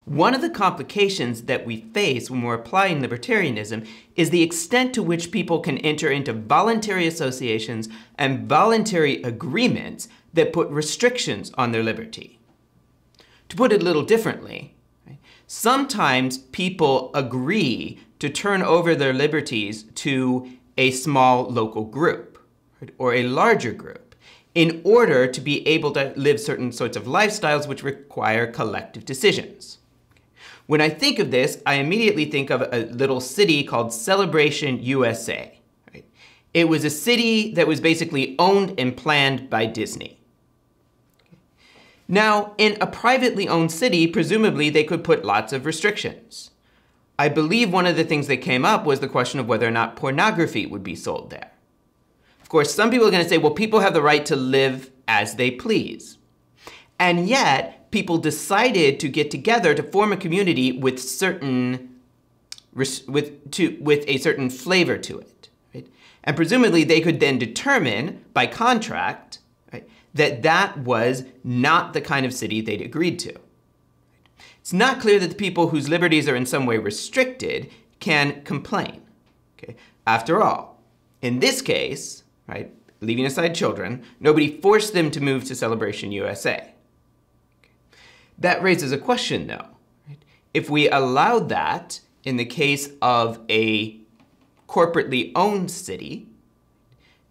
One of the complications that we face when we're applying libertarianism is the extent to which people can enter into voluntary associations and voluntary agreements that put restrictions on their liberty. To put it a little differently, sometimes people agree to turn over their liberties to a small local group, or a larger group, in order to be able to live certain sorts of lifestyles which require collective decisions. When I think of this, I immediately think of a little city called Celebration, USA. Right? It was a city that was basically owned and planned by Disney. Now, in a privately owned city, presumably they could put lots of restrictions. I believe one of the things that came up was the question of whether or not pornography would be sold there. Of course, some people are going to say, well, people have the right to live as they please. And yet, people decided to get together to form a community with a certain flavor to it. Right? And presumably, they could then determine by contract, right, that that was not the kind of city they'd agreed to. It's not clear that the people whose liberties are in some way restricted can complain. Okay? After all, in this case, right, leaving aside children, nobody forced them to move to Celebration, USA. That raises a question, though. Right? If we allowed that in the case of a corporately owned city,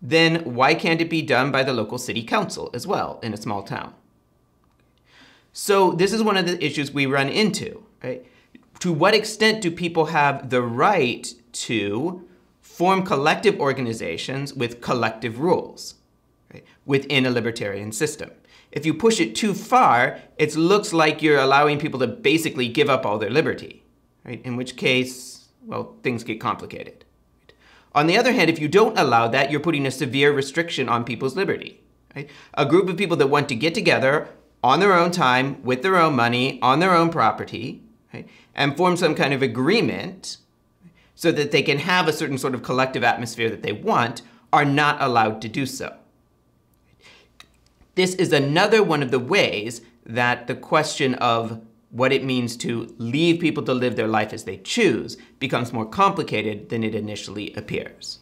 then why can't it be done by the local city council as well in a small town? So this is one of the issues we run into. Right? To what extent do people have the right to form collective organizations with collective rules, right, within a libertarian system? If you push it too far, it looks like you're allowing people to basically give up all their liberty, right? In which case, well, things get complicated. On the other hand, if you don't allow that, you're putting a severe restriction on people's liberty, right? A group of people that want to get together on their own time, with their own money, on their own property, right, and form some kind of agreement so that they can have a certain sort of collective atmosphere that they want, are not allowed to do so. This is another one of the ways that the question of what it means to leave people to live their life as they choose becomes more complicated than it initially appears.